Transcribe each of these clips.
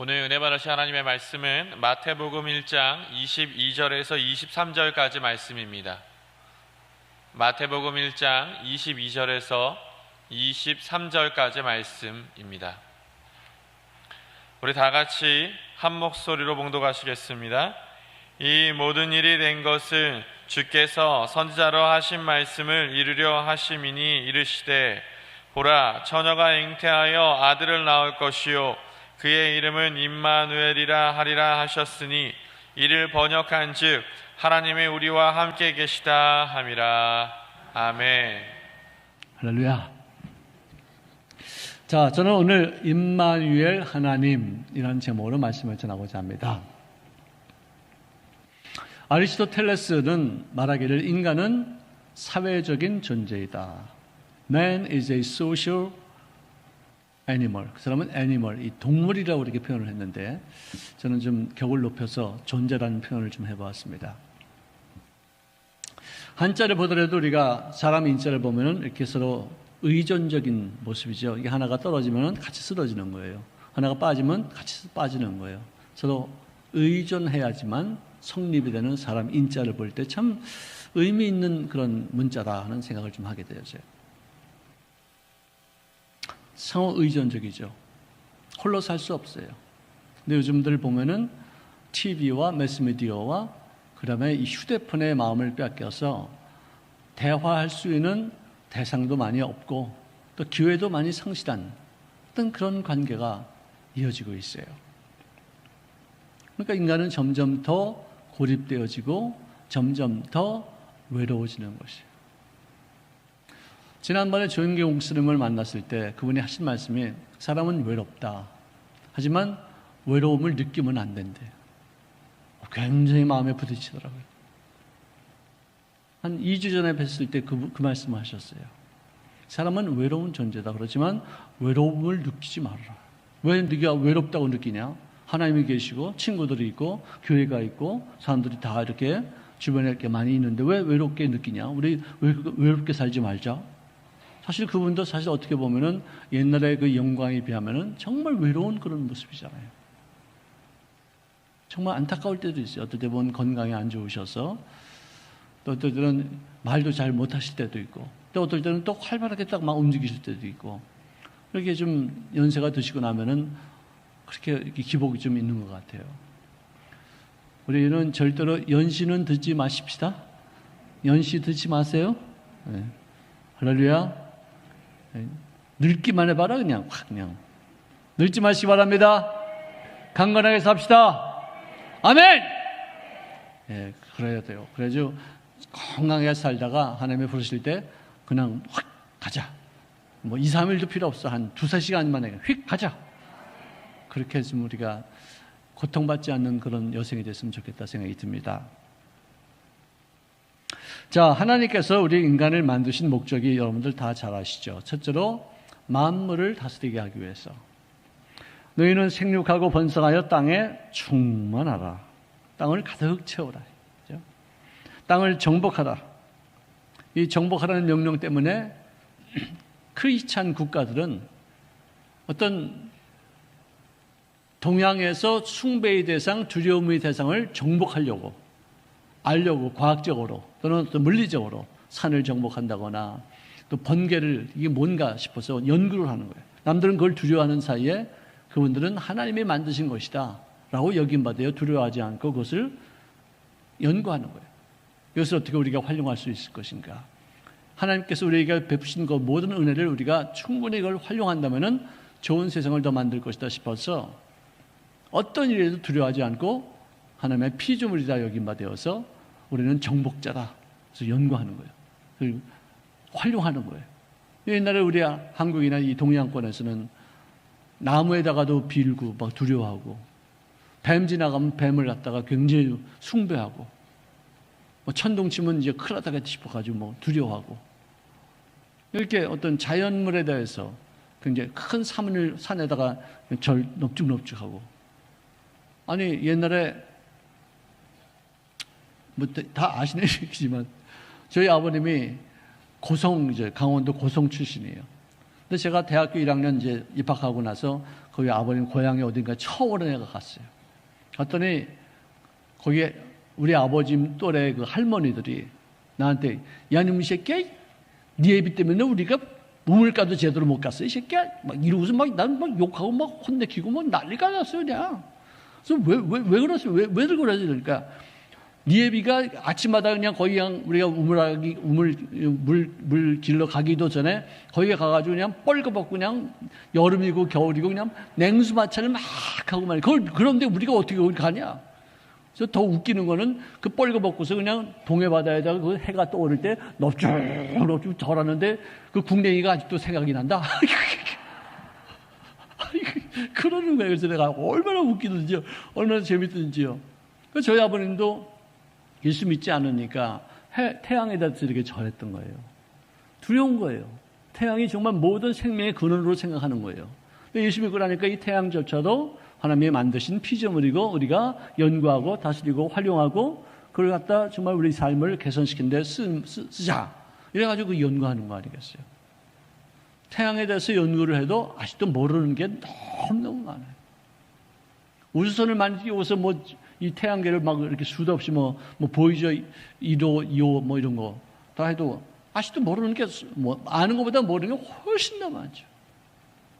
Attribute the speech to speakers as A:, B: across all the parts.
A: 오늘 은혜 받으실 하나님의 말씀은 마태복음 1장 22절에서 23절까지 말씀입니다. 마태복음 1장 22절에서 23절까지 말씀입니다. 우리 다 같이 한 목소리로 봉독하시겠습니다. 이 모든 일이 된 것은 주께서 선지자로 하신 말씀을 이루려 하심이니 이르시되 보라 처녀가 잉태하여 아들을 낳을 것이요 그의 이름은 임마누엘이라 하리라 하셨으니 이를 번역한즉 하나님이 우리와 함께 계시다 함이라. 아멘.
B: 할렐루야. 자, 저는 오늘 임마누엘 하나님이라는 제목으로 말씀을 전하고자 합니다. 아리스토텔레스는 말하기를 인간은 사회적인 존재이다. Man is a social animal. 그 사람은 animal, 이 동물이라고 이렇게 표현을 했는데 저는 좀 격을 높여서 존재라는 표현을 좀 해보았습니다. 한자를 보더라도 우리가 사람 인자를 보면은 이렇게 서로 의존적인 모습이죠. 이게 하나가 떨어지면 같이 쓰러지는 거예요. 하나가 빠지면 같이 빠지는 거예요. 서로 의존해야지만 성립이 되는 사람 인자를 볼 때 참 의미 있는 그런 문자다 하는 생각을 좀 하게 되어져요. 상호 의존적이죠. 홀로 살 수 없어요. 근데 요즘들 보면은 TV와 매스미디어와 그 다음에 이 휴대폰의 마음을 뺏겨서 대화할 수 있는 대상도 많이 없고 또 기회도 많이 상실한 어떤 그런 관계가 이어지고 있어요. 그러니까 인간은 점점 더 고립되어지고 점점 더 외로워지는 것이에요. 지난번에 조인경 목사님을 만났을 때 그분이 하신 말씀이 사람은 외롭다. 하지만 외로움을 느끼면 안 된대. 굉장히 마음에 부딪히더라고요. 한 2주 전에 뵀을 때 그 말씀을 하셨어요. 사람은 외로운 존재다. 그렇지만 외로움을 느끼지 말아라. 왜 네가 외롭다고 느끼냐? 하나님이 계시고 친구들이 있고 교회가 있고 사람들이 다 이렇게 주변에 이렇게 많이 있는데 왜 외롭게 느끼냐? 우리 외롭게 살지 말자. 사실 그분도 사실 어떻게 보면은 옛날의 그 영광에 비하면은 정말 외로운 그런 모습이잖아요. 정말 안타까울 때도 있어요. 어떨 때 보면 건강이 안 좋으셔서 또 어떨 때는 말도 잘 못하실 때도 있고 또 어떨 때는 또 활발하게 딱 막 움직이실 때도 있고 이렇게 좀 연세가 드시고 나면은 그렇게 기복이 좀 있는 것 같아요. 우리는 절대로 연시는 듣지 마십시다. 연시 듣지 마세요. 네. 할렐루야. 네. 늙기만 해봐라 그냥 확 그냥 늙지 마시기 바랍니다. 강건하게 삽시다. 아멘. 예, 그래야 돼요. 그래야죠. 건강하게 살다가 하나님이 부르실 때 그냥 확 가자. 뭐 2, 3일도 필요 없어. 한 2, 3시간 만에 휙 가자. 그렇게 해서 우리가 고통받지 않는 그런 여생이 됐으면 좋겠다 생각이 듭니다. 자, 하나님께서 우리 인간을 만드신 목적이 여러분들 다 잘 아시죠? 첫째로 만물을 다스리게 하기 위해서. 너희는 생육하고 번성하여 땅에 충만하라. 땅을 가득 채우라. 그렇죠? 땅을 정복하라. 이 정복하라는 명령 때문에 크리스찬 국가들은 어떤 동양에서 숭배의 대상, 두려움의 대상을 정복하려고 알려고 과학적으로 또는 또 물리적으로 산을 정복한다거나 또 번개를 이게 뭔가 싶어서 연구를 하는 거예요. 남들은 그걸 두려워하는 사이에 그분들은 하나님이 만드신 것이다 라고 여김받아요. 두려워하지 않고 그것을 연구하는 거예요. 이것을 어떻게 우리가 활용할 수 있을 것인가. 하나님께서 우리에게 베푸신 그 모든 은혜를 우리가 충분히 이걸 활용한다면 좋은 세상을 더 만들 것이다 싶어서 어떤 일에도 두려워하지 않고 하나님의 피조물이다 여김받아서 우리는 정복자다. 그래서 연구하는 거예요. 그리고 활용하는 거예요. 옛날에 우리 한국이나 이 동양권에서는 나무에다가도 빌고 막 두려워하고 뱀 지나가면 뱀을 갖다가 굉장히 숭배하고 뭐 천둥 치면 이제 큰일 났다 싶어가지고 뭐 두려워하고 이렇게 어떤 자연물에 대해서 굉장히 큰 산에다가 절 넙죽넙죽하고 아니 옛날에 뭐 다 아시는 얘기지만 저희 아버님이 이제 강원도 고성 출신이에요. 근데 제가 대학교 1학년 이제 입학하고 나서 거기 아버님 고향에 어딘가 처음으로 내가 갔어요. 갔더니 거기에 우리 아버지 또래 그 할머니들이 나한테 야, 이놈 새끼야, 네 애비 때문에 우리가 우물가도 제대로 못 갔어, 이 새끼야. 막 이러고서 난 막 욕하고 막 혼내키고 막 난리가 났어요, 그냥. 그래서 왜 그러세요? 왜들 그러세요? 그러니까 네 애비가 아침마다 그냥 거기 그냥 우리가 물 길러 가기도 전에 거기에 가가지고 그냥 뻘거벗고 그냥 여름이고 겨울이고 그냥 냉수 마찰을 막 하고 말이야. 그런데 우리가 어떻게 거기 가냐? 그래서 더 웃기는 거는 그 뻘거벗고서 그냥 동해 바다에다가 그 해가 떠오를 때 넙죽넙죽 절하는데 그 궁뎅이가 아직도 생각이 난다. 그러는 거예요. 그래서 내가 얼마나 웃기든지요, 얼마나 재밌든지요. 그 저희 아버님도 예수 믿지 않으니까 태양에다 이렇게 절했던 거예요. 두려운 거예요. 태양이 정말 모든 생명의 근원으로 생각하는 거예요. 예수 믿고 나니까 이 태양조차도 하나님이 만드신 피조물이고 우리가 연구하고 다스리고 활용하고 그걸 갖다 정말 우리 삶을 개선시키는 데 쓰자. 이래가지고 그 연구하는 거 아니겠어요? 태양에 대해서 연구를 해도 아직도 모르는 게 너무너무 많아요. 우주선을 많이 띄워서 이 태양계를 막 이렇게 수도 없이 보이죠? 1호, 2호 뭐 이런 거 다 해도 아직도 모르는 게 아는 것보다 모르는 게 훨씬 더 많죠.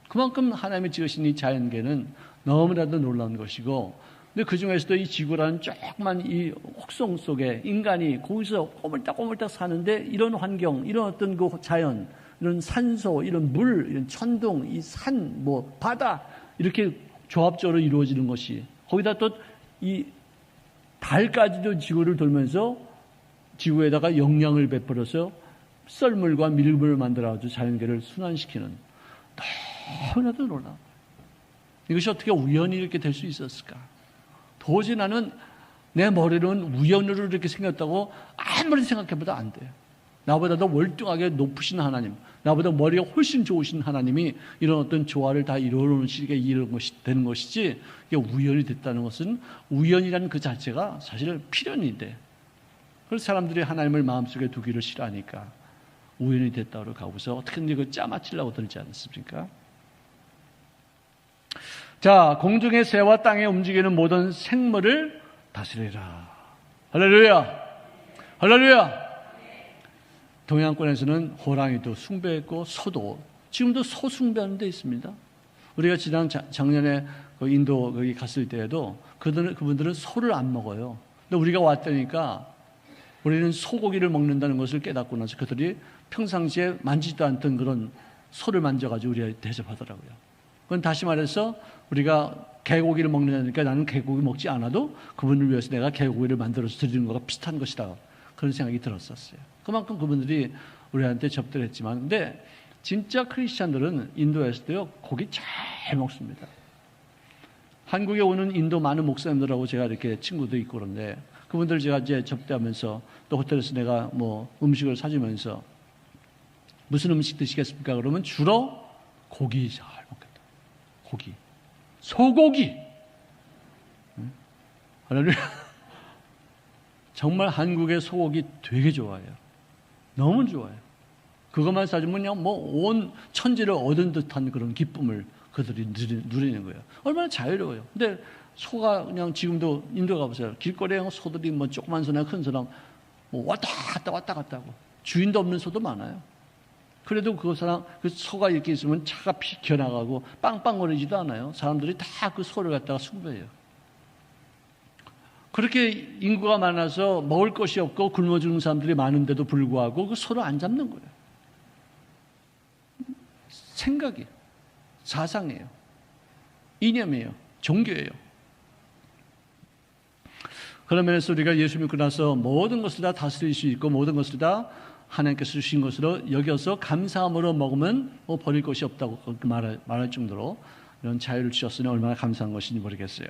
B: 그만큼 하나님이 지으신 이 자연계는 너무나도 놀라운 것이고, 근데 그 중에서도 이 지구라는 조그만 이 혹성 속에 인간이 거기서 꼬물딱꼬물딱 사는데 이런 환경, 이런 어떤 그 자연, 이런 산소, 이런 물, 이런 천둥, 이 산, 바다 이렇게 조합적으로 이루어지는 것이, 거기다 또 이 달까지도 지구를 돌면서 지구에다가 영양을 베풀어서 썰물과 밀물을 만들어가지고 자연계를 순환시키는, 너무나도 놀라워. 이것이 어떻게 우연히 이렇게 될 수 있었을까? 도저히 나는 내 머리로는 우연으로 이렇게 생겼다고 아무리 생각해봐도 안 돼요. 나보다 더 월등하게 높으신 하나님, 나보다 머리가 훨씬 좋으신 하나님이 이런 어떤 조화를 다 이루어놓으시게 되는 것이지, 이게 우연이 됐다는 것은, 우연이라는 그 자체가 사실 필연인데, 그래서 사람들이 하나님을 마음속에 두기를 싫어하니까 우연이 됐다고 가고서 어떻게든 이거 짜맞추려고 들지 않습니까? 자, 공중의 새와 땅에 움직이는 모든 생물을 다스리라. 할렐루야! 할렐루야! 동양권에서는 호랑이도 숭배했고 소도, 지금도 소 숭배하는 데 있습니다. 우리가 작년에 인도 거기 갔을 때에도 그분들은 소를 안 먹어요. 근데 우리가 왔다니까 우리는 소고기를 먹는다는 것을 깨닫고 나서 그들이 평상시에 만지지도 않던 그런 소를 만져가지고 우리가 대접하더라고요. 그건 다시 말해서 우리가 개고기를 먹는다니까 나는 개고기 먹지 않아도 그분을 위해서 내가 개고기를 만들어서 드리는 것과 비슷한 것이다. 그런 생각이 들었었어요. 그만큼 그분들이 우리한테 접대를 했지만, 근데 진짜 크리스찬들은 인도에서도요, 고기 잘 먹습니다. 한국에 오는 인도 많은 목사님들하고 제가 이렇게 친구도 있고 그런데, 그분들 제가 이제 접대하면서 또 호텔에서 내가 음식을 사주면서 무슨 음식 드시겠습니까? 그러면 주로 고기 잘 먹겠다. 고기. 소고기. 할렐루야. 정말 한국의 소고기 되게 좋아해요. 너무 좋아요. 그것만 사주면 그냥 온 천지를 얻은 듯한 그런 기쁨을 그들이 누리는 거예요. 얼마나 자유로워요. 근데 소가 그냥 지금도 인도 가보세요. 길거리에 소들이 조그만 소나 큰 소나 왔다 갔다 하고 주인도 없는 소도 많아요. 그래도 그 소가 이렇게 있으면 차가 비켜나가고 빵빵거리지도 않아요. 사람들이 다 그 소를 갖다가 숭배해요. 그렇게 인구가 많아서 먹을 것이 없고 굶어 죽는 사람들이 많은데도 불구하고 그 소를 안 잡는 거예요. 생각이에요. 사상이에요. 이념이에요. 종교예요. 그런 면에서 우리가 예수 믿고 나서 모든 것을 다 다스릴 수 있고 모든 것을 다 하나님께서 주신 것으로 여겨서 감사함으로 먹으면 버릴 것이 없다고 말할 정도로 이런 자유를 주셨으니 얼마나 감사한 것인지 모르겠어요.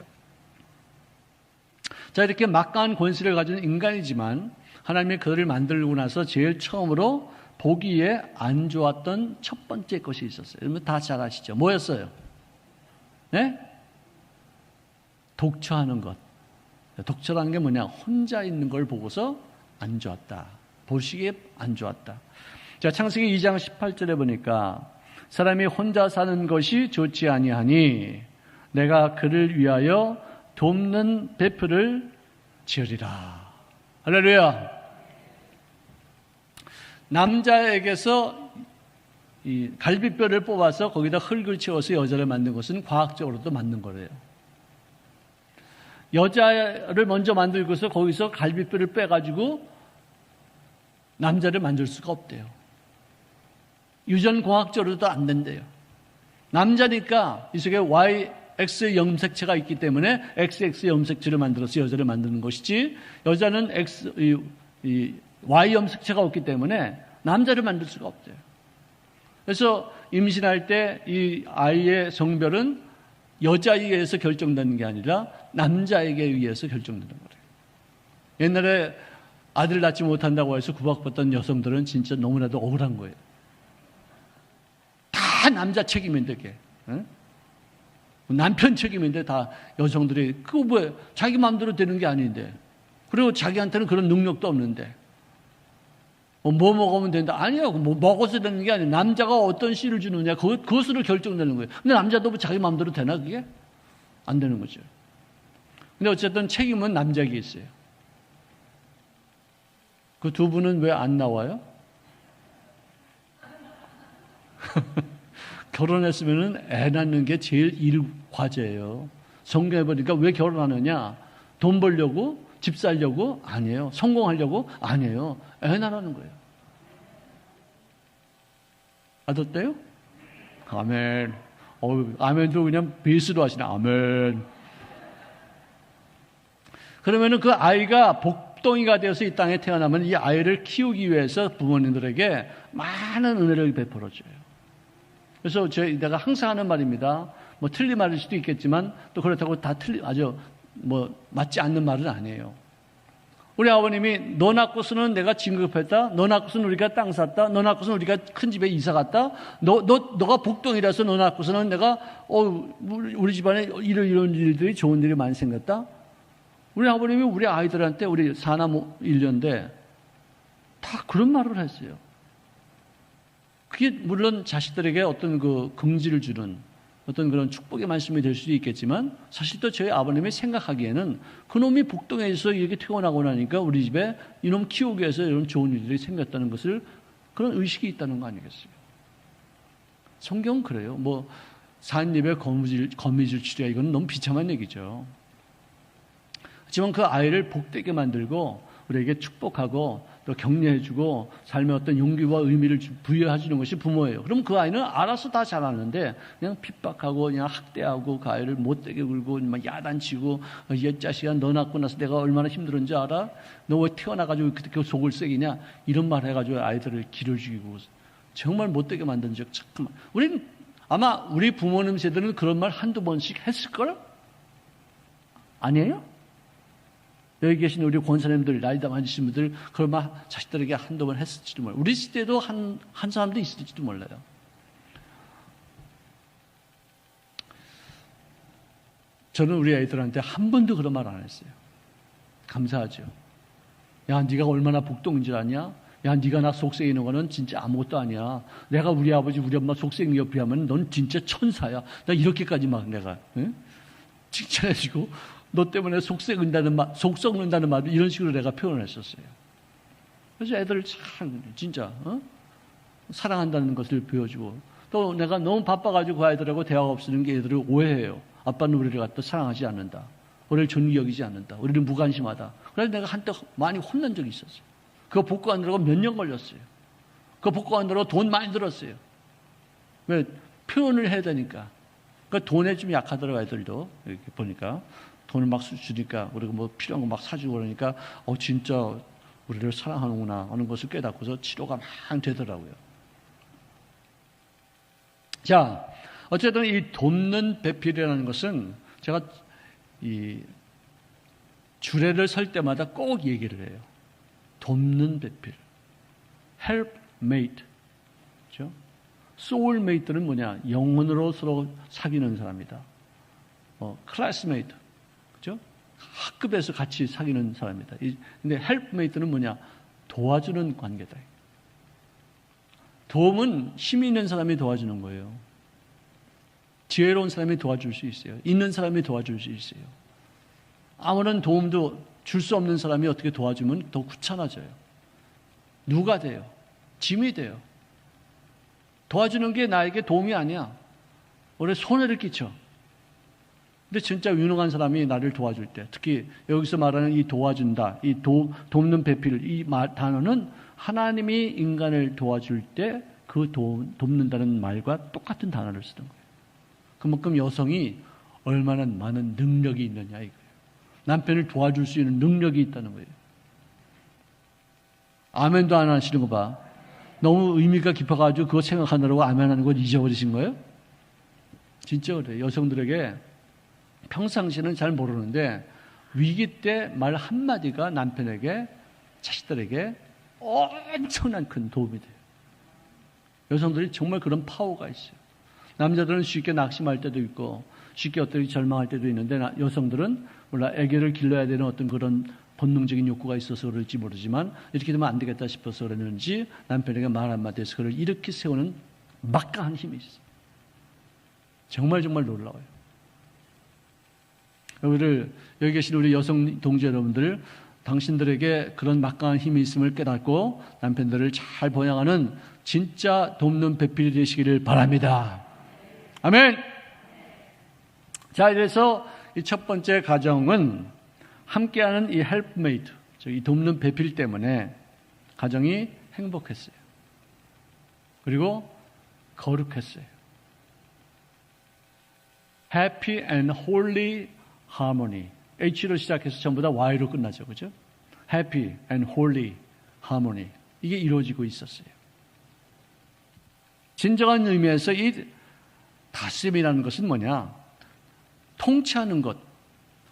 B: 자, 이렇게 막강한 권세를 가진 인간이지만 하나님이 그들을 만들고 나서 제일 처음으로 보기에 안 좋았던 첫 번째 것이 있었어요. 여러분 다 잘 아시죠? 뭐였어요? 네? 독처하는 것. 독처라는 게 뭐냐? 혼자 있는 걸 보고서 안 좋았다. 보시기에 안 좋았다. 자, 창세기 2장 18절에 보니까 사람이 혼자 사는 것이 좋지 아니하니 내가 그를 위하여 돕는 배필을 지으리라. 할렐루야. 남자에게서 이 갈비뼈를 뽑아서 거기다 흙을 채워서 여자를 만든 것은 과학적으로도 맞는 거래요. 여자를 먼저 만들고서 거기서 갈비뼈를 빼가지고 남자를 만들 수가 없대요. 유전공학적으로도 안 된대요. 남자니까 이 속에 XX 염색체가 있기 때문에 XX 염색체를 만들어서 여자를 만드는 것이지, 여자는 Y 염색체가 없기 때문에 남자를 만들 수가 없대요. 그래서 임신할 때 이 아이의 성별은 여자에 의해서 결정되는 게 아니라 남자에게 의해서 결정되는 거예요. 옛날에 아들 낳지 못한다고 해서 구박받던 여성들은 진짜 너무나도 억울한 거예요. 다 남자 책임인데, 그게. 응? 남편 책임인데 다 여성들이, 그거 뭐 자기 마음대로 되는 게 아닌데, 그리고 자기한테는 그런 능력도 없는데 뭐 먹으면 된다. 아니요. 뭐 먹어서 되는 게 아니에요. 남자가 어떤 씨를 주느냐, 그것으로 결정되는 거예요. 근데 남자도 뭐 자기 마음대로 되나, 그게? 안 되는 거죠. 근데 어쨌든 책임은 남자에게 있어요. 그 두 분은 왜 안 나와요? 결혼했으면 애 낳는 게 제일 과제예요. 성경에 보니까 왜 결혼하느냐? 돈 벌려고? 집 살려고? 아니에요. 성공하려고? 아니에요. 애 낳으라는 거예요. 아셨대요? 아멘. 아멘도 그냥 베이스로 하시네. 아멘. 그러면은 그 아이가 복덩이가 되어서 이 땅에 태어나면 이 아이를 키우기 위해서 부모님들에게 많은 은혜를 베풀어줘요. 그래서 내가 항상 하는 말입니다. 뭐 틀린 말일 수도 있겠지만 또 그렇다고 다 아주 뭐 맞지 않는 말은 아니에요. 우리 아버님이 너 낳고서는 내가 진급했다. 너 낳고서는 우리가 땅 샀다. 너 낳고서는 우리가 큰 집에 이사 갔다. 너가 복덩이라서 너 낳고서는 내가 우리 집안에 이런 일들이 좋은 일이 많이 생겼다. 우리 아버님이 우리 아이들한테, 우리 사남 1년대 다 그런 말을 했어요. 그게 물론 자식들에게 어떤 그 긍지를 주는 어떤 그런 축복의 말씀이 될 수도 있겠지만, 사실 또 저희 아버님이 생각하기에는 그놈이 복동에서 이렇게 태어나고 나니까 우리 집에 이놈 키우기 위해서 이런 좋은 일들이 생겼다는 것을, 그런 의식이 있다는 거 아니겠어요? 성경은 그래요. 뭐 산입에 거미줄 치랴, 이건 너무 비참한 얘기죠. 하지만 그 아이를 복되게 만들고 우리에게 축복하고 또 격려해주고 삶의 어떤 용기와 의미를 부여해주는 것이 부모예요. 그럼 그 아이는 알아서 다 잘하는데 그냥 핍박하고 그냥 학대하고 그 아이를 못되게 굴고 막 야단치고, 옛 자식아 너 낳고 나서 내가 얼마나 힘들었는지 알아? 너 왜 태어나가지고 그렇게 속을 썩이냐? 이런 말 해가지고 아이들을 기를 죽이고 정말 못되게 만든 적 잠깐만. 아마 우리 부모님 세대는 그런 말 한두 번씩 했을걸? 아니에요? 여기 계신 우리 권사님들, 나이 다 많으신 분들 그런 말 자식들에게 한두 번 했을지도 몰라요. 우리 시대에도 한 사람도 있을지도 몰라요. 저는 우리 아이들한테 한 번도 그런 말 안 했어요. 감사하죠. 야, 네가 얼마나 복동인 줄 아냐? 야, 네가 나 속삭이는 거는 진짜 아무것도 아니야. 내가 우리 아버지, 우리 엄마 속삭이는 게 비하면 넌 진짜 천사야. 나 이렇게까지 막 내가 칭찬해주고, 너 때문에 속 썩는다는 말, 이런 식으로 내가 표현을 했었어요. 그래서 애들을 참, 진짜, 사랑한다는 것을 보여주고, 또 내가 너무 바빠가지고 그 아이들하고 대화가 없으는 게 애들을 오해해요. 아빠는 우리를 갖다 사랑하지 않는다. 우리를 존귀 여기지 않는다. 우리를 무관심하다. 그래서 내가 한때 많이 혼난 적이 있었어요. 그거 복구하느라고 몇 년 걸렸어요. 그거 복구하느라고 돈 많이 들었어요. 왜? 표현을 해야 되니까. 그러니까 돈에 좀 약하더라고, 애들도. 이렇게 보니까. 돈을 막 주니까, 그리고 뭐 필요한 거 막 사주고 그러니까, 진짜 우리를 사랑하는구나 하는 것을 깨닫고서 치료가 막 되더라고요. 자, 어쨌든 이 돕는 배필이라는 것은 제가 이 주례를 설 때마다 꼭 얘기를 해요. 돕는 배필. helpmate. 그렇죠? soulmate는 뭐냐? 영혼으로 서로 사귀는 사람이다. classmate. 그죠? 학급에서 같이 사귀는 사람이다. 근데 helpmate는 뭐냐? 도와주는 관계다. 도움은 힘이 있는 사람이 도와주는 거예요. 지혜로운 사람이 도와줄 수 있어요. 있는 사람이 도와줄 수 있어요. 아무런 도움도 줄 수 없는 사람이 어떻게 도와주면 더 귀찮아져요. 누가 돼요? 짐이 돼요. 도와주는 게 나에게 도움이 아니야. 오히려 손해를 끼쳐. 근데 진짜 유능한 사람이 나를 도와줄 때, 특히 여기서 말하는 이 도와준다, 이 돕는 배필, 이 단어는 하나님이 인간을 도와줄 때 그 돕는다는 말과 똑같은 단어를 쓰는 거예요. 그만큼 여성이 얼마나 많은 능력이 있느냐 이거예요. 남편을 도와줄 수 있는 능력이 있다는 거예요. 아멘도 안 하시는 거 봐. 너무 의미가 깊어가지고 그거 생각하느라고 아멘하는 걸 잊어버리신 거예요? 진짜 그래요. 여성들에게 평상시는 잘 모르는데 위기 때 말 한마디가 남편에게, 자식들에게 엄청난 큰 도움이 돼요. 여성들이 정말 그런 파워가 있어요. 남자들은 쉽게 낙심할 때도 있고 쉽게 어떻게 절망할 때도 있는데 여성들은 몰라 아기를 길러야 되는 어떤 그런 본능적인 욕구가 있어서 그럴지 모르지만 이렇게 되면 안 되겠다 싶어서 그랬는지 남편에게 말 한마디에서 그를 일으키 세우는 막강한 힘이 있어요. 정말 놀라워요. 여기 계신 우리 여성 동지 여러분들, 당신들에게 그런 막강한 힘이 있음을 깨닫고 남편들을 잘 번영하는 진짜 돕는 배필이 되시기를 바랍니다. 아멘. 자, 이래서 이 첫 번째 가정은 함께하는 이 헬프메이트, 이 돕는 배필 때문에 가정이 행복했어요. 그리고 거룩했어요. Happy and holy harmony. H로 시작해서 전부 다 Y로 끝나죠. 그죠? Happy and holy harmony. 이게 이루어지고 있었어요. 진정한 의미에서 이 다스림이라는 것은 뭐냐? 통치하는 것,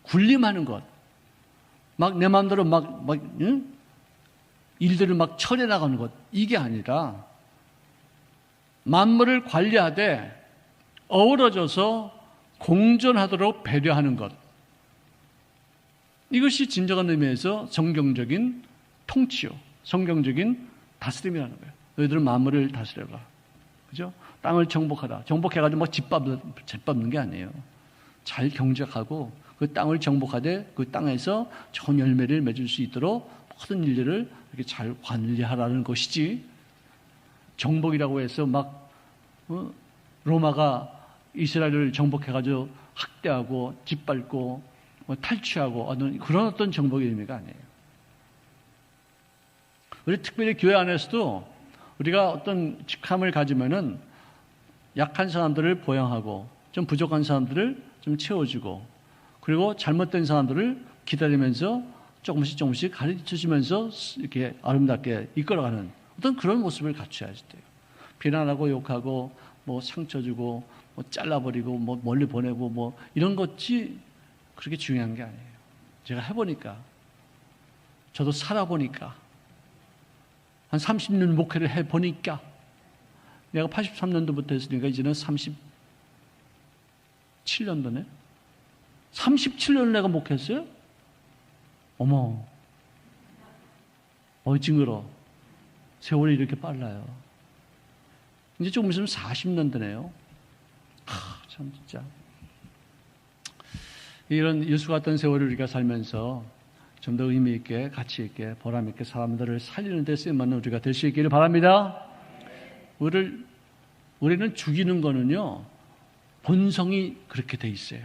B: 군림하는 것, 막 내 마음대로 일들을 막 처리해 나가는 것, 이게 아니라 만물을 관리하되 어우러져서 공존하도록 배려하는 것. 이것이 진정한 의미에서 성경적인 통치요, 성경적인 다스림이라는 거예요. 너희들은 만물을 다스려라. 그죠? 땅을 정복하라. 정복해가지고 막 짓밟는 게 아니에요. 잘 경작하고 그 땅을 정복하되 그 땅에서 좋은 열매를 맺을 수 있도록 모든 일들을 이렇게 잘 관리하라는 것이지, 정복이라고 해서 로마가 이스라엘을 정복해가지고 학대하고 짓밟고 탈취하고 그런 어떤 정복의 의미가 아니에요. 우리 특별히 교회 안에서도 우리가 어떤 직함을 가지면은 약한 사람들을 보양하고 좀 부족한 사람들을 좀 채워주고, 그리고 잘못된 사람들을 기다리면서 조금씩 가르쳐주면서 이렇게 아름답게 이끌어가는 어떤 그런 모습을 갖춰야 돼요. 비난하고 욕하고 상처 주고 잘라버리고 멀리 보내고 이런 것이 그렇게 중요한 게 아니에요. 제가 해보니까, 저도 살아보니까, 한 30년 목회를 해보니까, 내가 83년도부터 했으니까 이제는 37년도네? 37년을 내가 목회했어요? 어머, 징그러. 세월이 이렇게 빨라요. 이제 조금 있으면 40년도네요. 참 진짜. 이런 예수 같은 세월을 우리가 살면서 좀 더 의미 있게, 가치 있게, 보람 있게 사람들을 살리는 데 쓰임받는 우리가 될 수 있기를 바랍니다. 우리는 죽이는 거는요, 본성이 그렇게 돼 있어요.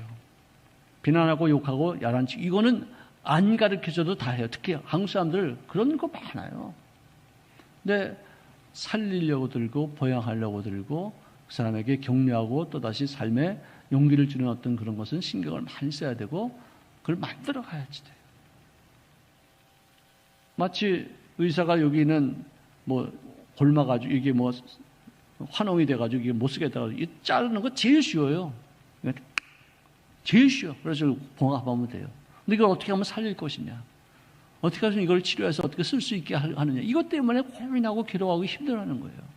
B: 비난하고 욕하고 야단치고, 이거는 안 가르쳐줘도 다 해요. 특히 한국 사람들 그런 거 많아요. 근데 살리려고 들고 보양하려고 들고 그 사람에게 격려하고 또다시 삶에 용기를 주는 어떤 그런 것은 신경을 많이 써야 되고 그걸 만들어 가야지 돼요. 마치 의사가 여기는 골마가지고 이게 환웅이 돼가지고 이게 못 쓰겠다고 이 자르는 거 제일 쉬워요. 제일 쉬워. 그래서 봉합하면 돼요. 근데 이걸 어떻게 하면 살릴 것이냐? 어떻게 하면 이걸 치료해서 어떻게 쓸 수 있게 하느냐? 이것 때문에 고민하고 괴로워하고 힘들어하는 거예요.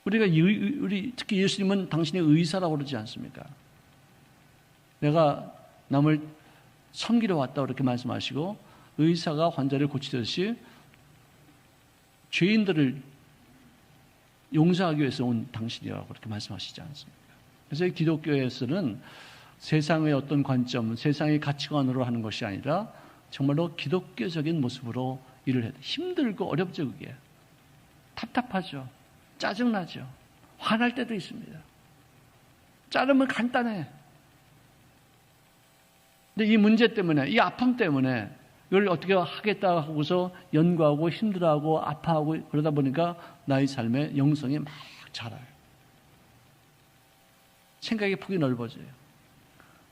B: 우리 특히 예수님은 당신의 의사라고 그러지 않습니까? 내가 남을 섬기러 왔다 그렇게 말씀하시고, 의사가 환자를 고치듯이 죄인들을 용서하기 위해서 온 당신이라고 그렇게 말씀하시지 않습니까? 그래서 기독교에서는 세상의 어떤 관점, 세상의 가치관으로 하는 것이 아니라 정말로 기독교적인 모습으로 일을 해야 돼. 힘들고 어렵죠, 그게. 답답하죠. 짜증나죠. 화날 때도 있습니다. 자르면 간단해. 근데 이 문제 때문에, 이 아픔 때문에 이걸 어떻게 하겠다 하고서 연구하고 힘들어하고 아파하고 그러다 보니까 나의 삶의 영성이 막 자라요. 생각의 폭이 넓어져요.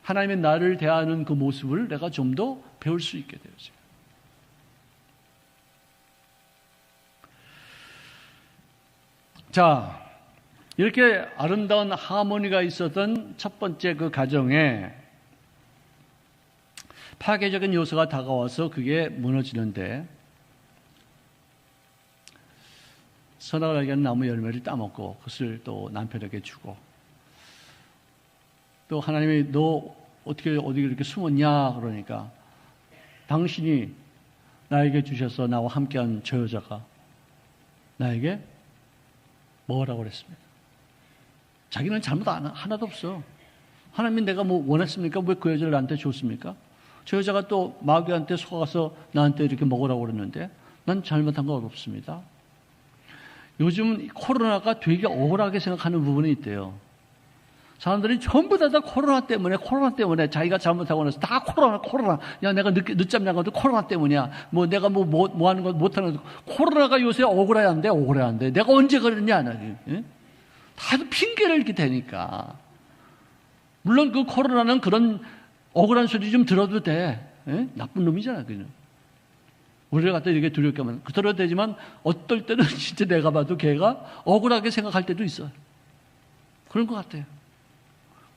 B: 하나님의 나를 대하는 그 모습을 내가 좀 더 배울 수 있게 되어져요. 자, 이렇게 아름다운 하모니가 있었던 첫 번째 그 가정에 파괴적인 요소가 다가와서 그게 무너지는데, 선악을 알게 하는 나무 열매를 따먹고 그것을 또 남편에게 주고, 또 하나님이 너 어떻게 어디 그렇게 숨었냐 그러니까 당신이 나에게 주셔서 나와 함께한 저 여자가 나에게 뭐라고 그랬습니다. 자기는 잘못 하나도 없어. 하나님이 내가 뭐 원했습니까? 왜 그 여자를 나한테 줬습니까? 저 여자가 또 마귀한테 속아서 나한테 이렇게 먹으라고 그랬는데 난 잘못한 거 없습니다. 요즘 코로나가 되게 억울하게 생각하는 부분이 있대요. 사람들이 전부 다 코로나 때문에 자기가 잘못하고 나서 다 코로나. 야, 내가 늦잠 잔 것도 코로나 때문이야. 뭐 내가 뭐 하는 거 못하는 거. 코로나가 요새 억울해야 한대. 내가 언제 그랬냐. 예? 다들 핑계를 이렇게 대니까. 물론 그 코로나는 그런 억울한 소리 좀 들어도 돼. 예? 나쁜 놈이잖아, 그는. 우리가 갖다 이렇게 두렵게 하면 들어도 되지만 어떨 때는 진짜 내가 봐도 걔가 억울하게 생각할 때도 있어. 그런 것 같아요.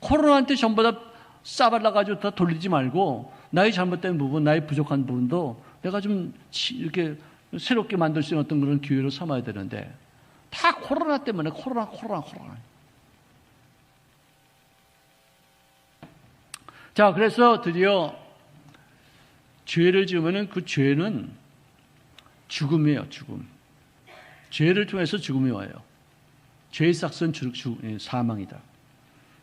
B: 코로나한테 전부 다 싸발라가지고 다 돌리지 말고 나의 잘못된 부분, 나의 부족한 부분도 내가 좀 이렇게 새롭게 만들 수 있는 어떤 그런 기회로 삼아야 되는데 다 코로나 때문에 코로나. 자, 그래서 드디어 죄를 지으면 그 죄는 죽음이에요, 죽음. 죄를 통해서 죽음이 와요. 죄의 싹은 사망이다.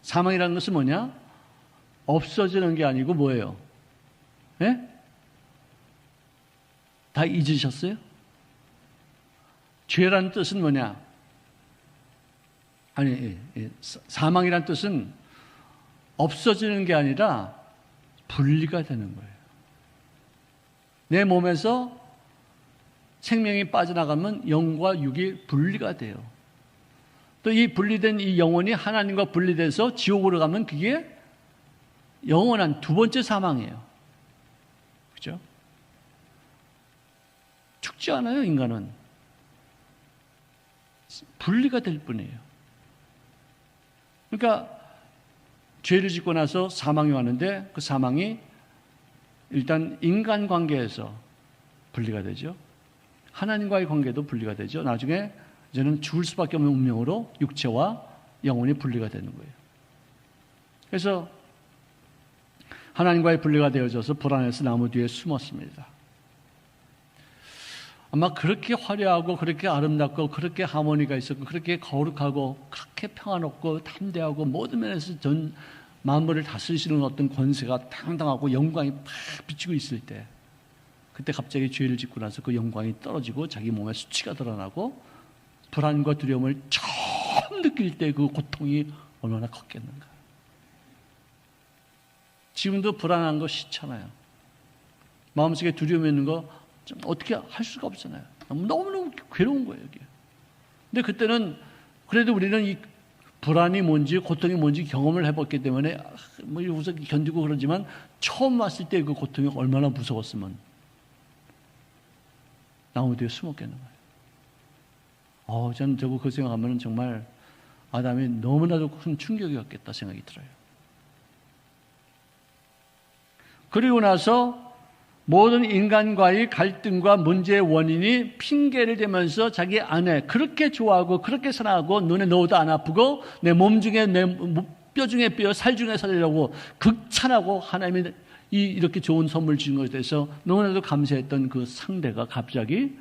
B: 사망이라는 것은 뭐냐? 없어지는 게 아니고 뭐예요? 예? 다 잊으셨어요? 죄라는 뜻은 뭐냐? 사망이라는 뜻은 없어지는 게 아니라 분리가 되는 거예요. 내 몸에서 생명이 빠져나가면 영과 육이 분리가 돼요. 또 이 분리된 이 영혼이 하나님과 분리돼서 지옥으로 가면 그게 영원한 두 번째 사망이에요. 그죠? 죽지 않아요, 인간은. 분리가 될 뿐이에요. 그러니까 죄를 짓고 나서 사망이 왔는데 그 사망이 일단 인간관계에서 분리가 되죠. 하나님과의 관계도 분리가 되죠. 나중에 이제는 죽을 수밖에 없는 운명으로 육체와 영혼이 분리가 되는 거예요. 그래서 하나님과의 분리가 되어져서 불안해서 나무 뒤에 숨었습니다. 아마 그렇게 화려하고 그렇게 아름답고 그렇게 하모니가 있었고 그렇게 거룩하고 그렇게 평안없고 담대하고 모든 면에서 전 만물을 다스리시는 어떤 권세가 당당하고 영광이 팍 비치고 있을 때 그때 갑자기 죄를 짓고 나서 그 영광이 떨어지고 자기 몸에 수치가 드러나고 불안과 두려움을 처음 느낄 때 그 고통이 얼마나 컸겠는가. 지금도 불안한 거 싫잖아요. 마음속에 두려움이 있는 거 어떻게 할 수가 없잖아요. 너무너무 괴로운 거예요, 이게. 근데 그때는 그래도 우리는 이 불안이 뭔지 고통이 뭔지 경험을 해봤기 때문에 뭐 우선 견디고 그러지만 처음 왔을 때 그 고통이 얼마나 무서웠으면 나무 뒤에 숨었겠는 거예요. 저는 저거 그 생각하면 정말 아담이 너무나도 큰 충격이었겠다 생각이 들어요. 그리고 나서 모든 인간과의 갈등과 문제의 원인이 핑계를 대면서 자기 아내 그렇게 좋아하고 그렇게 사랑하고 눈에 넣어도 안 아프고 내 몸 중에 내 뼈 중에 뼈, 살 중에 살이라고 극찬하고 하나님이 이렇게 좋은 선물 주신 것에 대해서 너무나도 감사했던 그 상대가 갑자기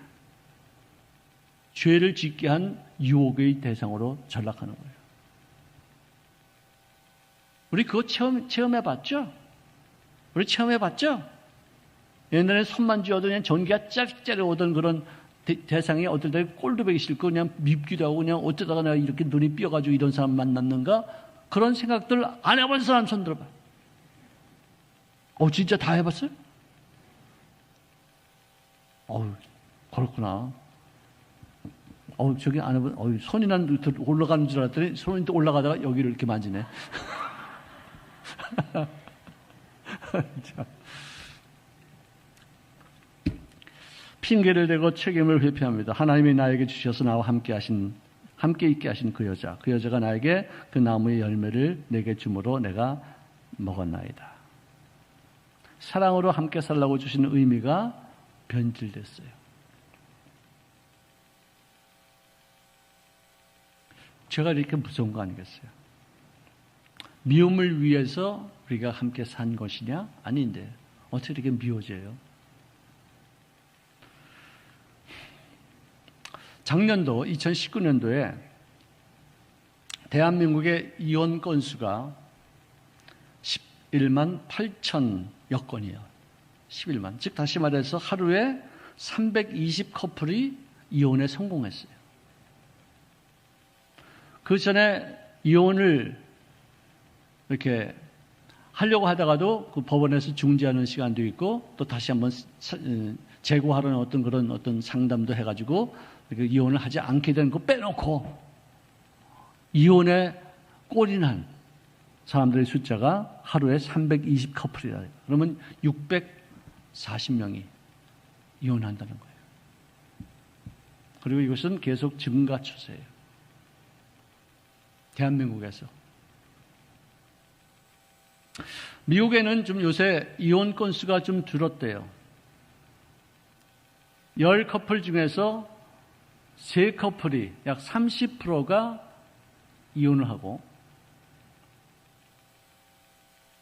B: 죄를 짓게 한 유혹의 대상으로 전락하는 거예요. 우리 그거 체험해봤죠? 우리 체험해봤죠? 옛날에 손만 쥐어도 그냥 전기가 짜릿짜릿 오던 그런 대상이 어떨 때 꼴도 보기 싫고 그냥 밉기도 하고 그냥 어쩌다가 내가 이렇게 눈이 삐어가지고 이런 사람 만났는가? 그런 생각들 안 해본 사람 손 들어봐. 진짜 다 해봤어요? 그렇구나. 저기 안 해본, 손이 난 올라가는 줄 알았더니 손이 또 올라가다가 여기를 이렇게 만지네. 핑계를 대고 책임을 회피합니다. 하나님이 나에게 주셔서 나와 함께 있게 하신 그 여자가 나에게 그 나무의 열매를 내게 주므로 내가 먹었나이다. 사랑으로 함께 살라고 주신 의미가 변질됐어요. 죄가 이렇게 무서운 거 아니겠어요? 미움을 위해서 우리가 함께 산 것이냐? 아닌데 어떻게 이렇게 미워져요? 작년도 2019년도에 대한민국의 이혼 건수가 11만 8천여 건이에요. 11만. 즉 다시 말해서 하루에 320 커플이 이혼에 성공했어요. 그 전에 이혼을 이렇게 하려고 하다가도 그 법원에서 중지하는 시간도 있고 또 다시 한번 재고하려는 어떤 상담도 해가지고 이혼을 하지 않게 된 거 빼놓고 이혼에 꼴이 난 사람들의 숫자가 하루에 320 커플이다. 그러면 640명이 이혼한다는 거예요. 그리고 이것은 계속 증가 추세예요. 대한민국에서. 미국에는 좀 요새 이혼 건수가 좀 줄었대요. 10커플 중에서 3커플이 약 30%가 이혼을 하고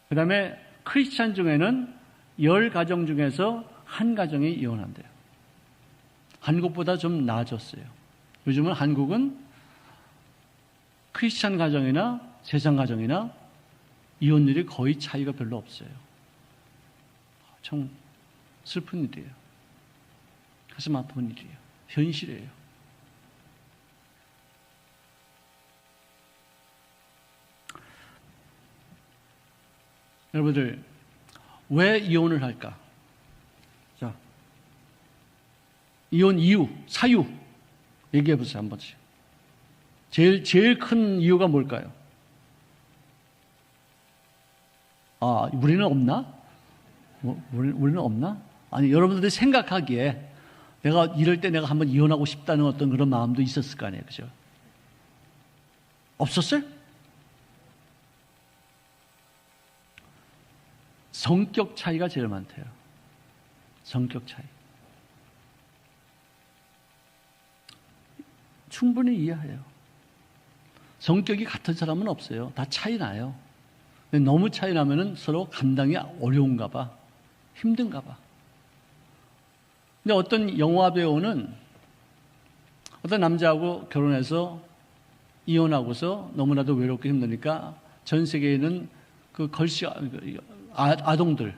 B: 그 다음에 크리스찬 중에는 10가정 중에서 1가정이 이혼한대요. 한국보다 좀 나아졌어요. 요즘은 한국은 크리스찬 가정이나 세상 가정이나 이혼율이 거의 차이가 별로 없어요. 참 슬픈 일이에요. 가슴 아픈 일이에요. 현실이에요. 여러분들 왜 이혼을 할까? 자, 이혼 이유, 사유 얘기해 보세요 한 번씩. 제일 큰 이유가 뭘까요? 우리는 없나? 우리는 없나? 아니, 여러분들이 생각하기에 내가 이럴 때 내가 한번 이혼하고 싶다는 어떤 그런 마음도 있었을 거 아니에요. 그죠? 없었어요? 성격 차이가 제일 많대요. 성격 차이. 충분히 이해해요. 성격이 같은 사람은 없어요. 다 차이 나요. 근데 너무 차이 나면은 서로 감당이 어려운가 봐. 힘든가 봐. 근데 어떤 영화 배우는 어떤 남자하고 결혼해서 이혼하고서 너무나도 외롭고 힘드니까 전 세계에 있는 그 아동들,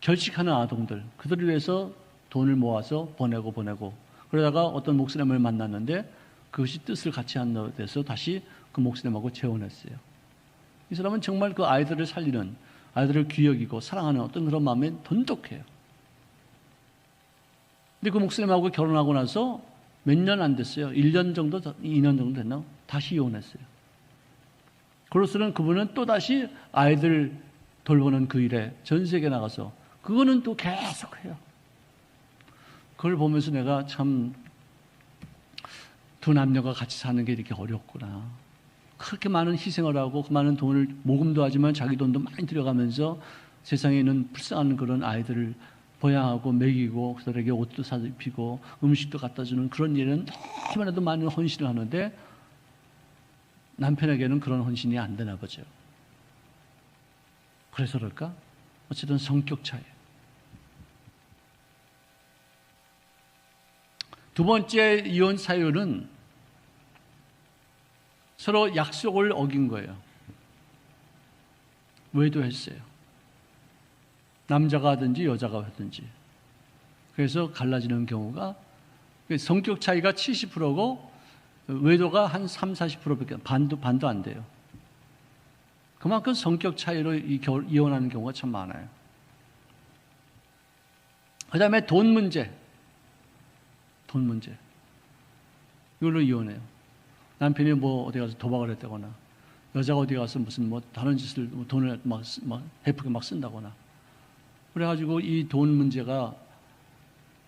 B: 결식하는 아동들, 그들을 위해서 돈을 모아서 보내고 그러다가 어떤 목사님을 만났는데 그것이 뜻을 같이 안 돼서 다시 그 목사님하고 재혼했어요. 이 사람은 정말 그 아이들을 살리는, 아이들을 귀여기고 사랑하는 어떤 그런 마음이 돈독해요. 근데 그 목사님하고 결혼하고 나서 몇 년 안 됐어요. 1년 정도, 2년 정도 됐나? 다시 이혼했어요. 그로서는 그분은 또다시 아이들 돌보는 그 일에 전 세계에 나가서 그거는 또 계속해요. 그걸 보면서 내가 참 두 남녀가 같이 사는 게 이렇게 어렵구나. 그렇게 많은 희생을 하고 그 많은 돈을 모금도 하지만 자기 돈도 많이 들여가면서 세상에 있는 불쌍한 그런 아이들을 보양하고 먹이고 그들에게 옷도 사입히고 음식도 갖다 주는 그런 일은 너무나도 많은 헌신을 하는데 남편에게는 그런 헌신이 안 되나 보죠. 그래서 그럴까? 어쨌든 성격 차이. 두 번째 이혼 사유는 서로 약속을 어긴 거예요. 외도했어요. 남자가 하든지 여자가 하든지. 그래서 갈라지는 경우가 성격 차이가 70%고 외도가 한 30-40%밖에 반도 안 돼요. 그만큼 성격 차이로 이혼하는 경우가 참 많아요. 그 다음에 돈 문제. 이걸로 이혼해요. 남편이 뭐 어디 가서 도박을 했다거나, 여자가 어디 가서 무슨 뭐 다른 짓을 돈을 막 베프게 막 쓴다거나. 그래가지고 이 돈 문제가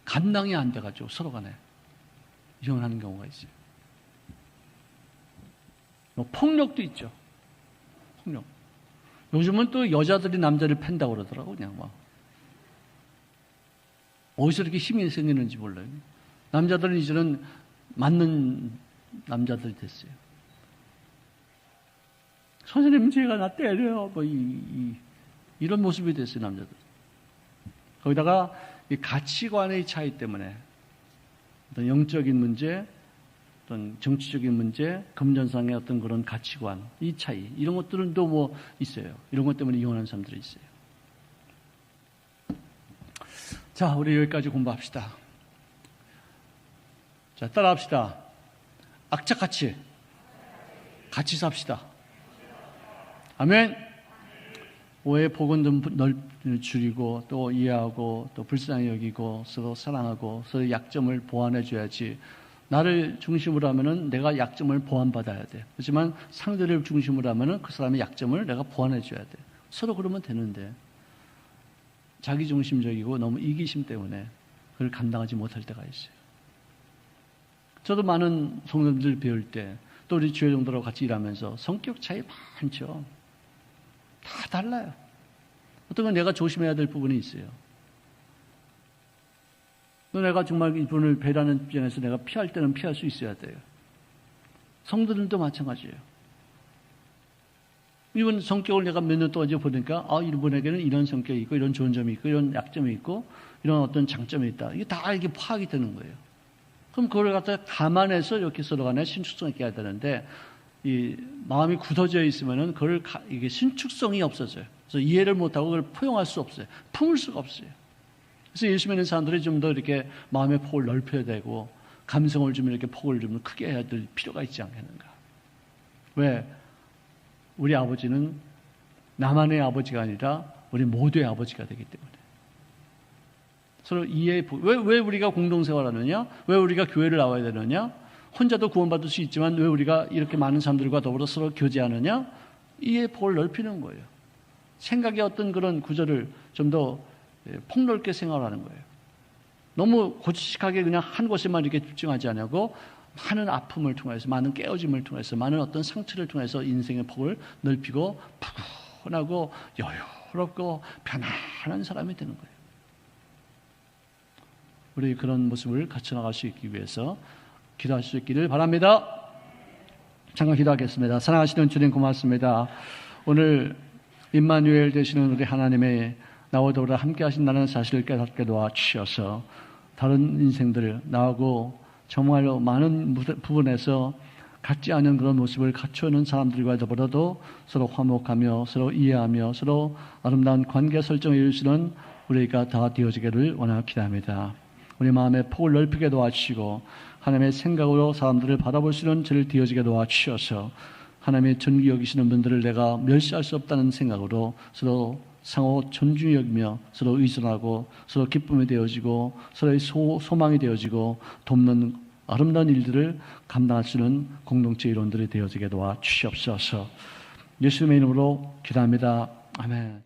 B: 감당이 안 돼가지고 서로 간에 이혼하는 경우가 있어요. 뭐 폭력도 있죠. 폭력. 요즘은 또 여자들이 남자를 팬다고 그러더라고, 그냥 막. 어디서 이렇게 힘이 생기는지 몰라요. 남자들은 이제는 맞는 남자들이 됐어요. 선생님, 제가 나 때려요. 뭐, 이런 모습이 됐어요, 남자들. 거기다가 이 가치관의 차이 때문에 어떤 영적인 문제, 어떤 정치적인 문제, 금전상의 어떤 그런 가치관, 이 차이, 이런 것들은 또 뭐 있어요. 이런 것 때문에 이혼하는 사람들이 있어요. 자, 우리 여기까지 공부합시다. 자, 따라합시다. 악착같이 같이 삽시다. 아멘. 오해 폭언 좀 줄이고 또 이해하고 또 불쌍히 여기고 서로 사랑하고 서로 약점을 보완해 줘야지. 나를 중심으로 하면은 내가 약점을 보완받아야 돼. 그렇지만 상대를 중심으로 하면은 그 사람의 약점을 내가 보완해 줘야 돼. 서로 그러면 되는데 자기중심적이고 너무 이기심 때문에 그걸 감당하지 못할 때가 있어요. 저도 많은 성도들 배울 때 또 우리 주의 종들하고 같이 일하면서 성격 차이 많죠. 다 달라요. 어떤 건 내가 조심해야 될 부분이 있어요. 또 내가 정말 이분을 배려하는 입장에서 내가 피할 때는 피할 수 있어야 돼요. 성도들도 마찬가지예요. 이분 성격을 내가 몇 년 동안 보니까 이분에게는 이런 성격이 있고 이런 좋은 점이 있고 이런 약점이 있고 이런 어떤 장점이 있다. 이게 다 이게 파악이 되는 거예요. 그럼 그걸 갖다가 감안해서 이렇게 서로 간에 신축성 있게 해야 되는데 이 마음이 굳어져 있으면은 그걸 이게 신축성이 없어져요. 그래서 이해를 못하고 그걸 포용할 수 없어요. 품을 수가 없어요. 그래서 예수 믿는 사람들이 좀 더 이렇게 마음의 폭을 넓혀야 되고 감성을 좀 이렇게 폭을 좀 크게 해야 될 필요가 있지 않겠는가. 왜? 우리 아버지는 나만의 아버지가 아니라 우리 모두의 아버지가 되기 때문에. 서로 왜 우리가 공동생활하느냐? 왜 우리가 교회를 나와야 되느냐? 혼자도 구원받을 수 있지만 왜 우리가 이렇게 많은 사람들과 더불어 서로 교제하느냐? 이해의 폭을 넓히는 거예요. 생각의 어떤 그런 구조를 좀 더 폭넓게 생각하는 거예요. 너무 고지식하게 그냥 한 곳에만 이렇게 집중하지 않고 많은 아픔을 통해서, 많은 깨어짐을 통해서, 많은 어떤 상처를 통해서 인생의 폭을 넓히고 푸근하고 여유롭고 편안한 사람이 되는 거예요. 우리 그런 모습을 갖춰 나갈 수 있기 위해서 기도할 수 있기를 바랍니다. 잠깐 기도하겠습니다. 사랑하시는 주님 고맙습니다. 오늘 임마누엘 되시는 우리 하나님의 나와 더불어 함께 하신다는 사실을 깨닫게 도와주셔서 다른 인생들 나하고 정말로 많은 부분에서 같지 않은 그런 모습을 갖추는 사람들과 더불어도 서로 화목하며 서로 이해하며 서로 아름다운 관계 설정을 이루시는 우리가 다 되어지기를 원하고 기도합니다. 우리 마음의 폭을 넓히게 도와주시고 하나님의 생각으로 사람들을 바라볼 수 있는 저를 되어지게 도와주셔서 하나님의 존귀 여기시는 분들을 내가 멸시할 수 없다는 생각으로 서로 상호 존중히 여기며 서로 의존하고 서로 기쁨이 되어지고 서로의 소망이 되어지고 돕는 아름다운 일들을 감당할 수 있는 공동체 일원들이 되어지게 도와주시옵소서. 예수님의 이름으로 기도합니다. 아멘.